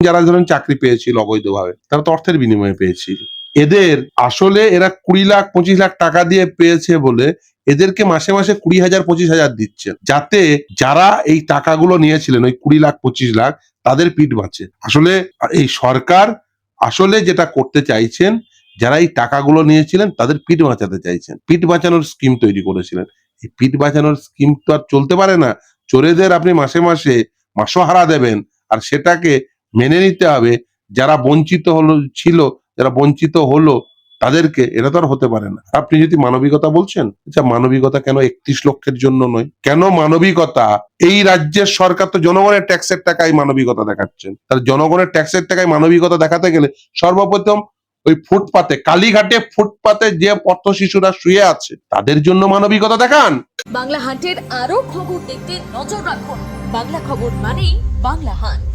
যারা ধরেন চাকরি পেয়েছিল অবৈধভাবে, তারা তো অর্থের বিনিময়ে পেয়েছিল। এদের আসলে এরা 20 লাখ 25 লাখ টাকা দিয়ে পেয়েছে বলে এদেরকে মাসে মাসে 20,000 25,000 দিচ্ছেন, যাতে যারা এই টাকাগুলো নিয়েছিলেন ওই 20 লাখ 25 লাখ তাদের পিঠ বাঁচে। আসলে এই সরকার আসলে যেটা করতে চাইছেন, যারা এই টাকাগুলো নিয়েছিলেন তাদের পিঠ বাঁচাতে চাইছেন, পিঠ বাঁচানোর স্কিম তৈরি করেছিলেন। এই পিঠ বাঁচানোর স্কিম তো আর চলতে পারে না। চোরেদের আপনি মাসে মাসে মাসোহারা দেবেন, আর সেটাকে মেনে নিতে হবে যারা বঞ্চিত ছিল, যারা বঞ্চিত হলো তাদেরকে, এটা তো আর হতে পারে না। আপনি যদি মানবিকতা বলছেন, আচ্ছা মানবিকতা কেন 31 লক্ষের জন্য নয়? কেন মানবিকতা? এই রাজ্যের সরকার তো জনগণের ট্যাক্সের টাকায় মানবিকতা দেখাচ্ছেন। তার জনগণের ট্যাক্সের টাকায় মানবিকতা দেখাতে গেলে সর্বপ্রথম ওই ফুটপাতে, কালীঘাটে ফুটপাতে যে পথ শিশুরা শুয়ে আছে তাদের জন্য মানবিকতা দেখান। বাংলা হান্টের আরো খবর দেখতে নজর রাখুন। বাংলা খবর মানেই বাংলা হান্ট।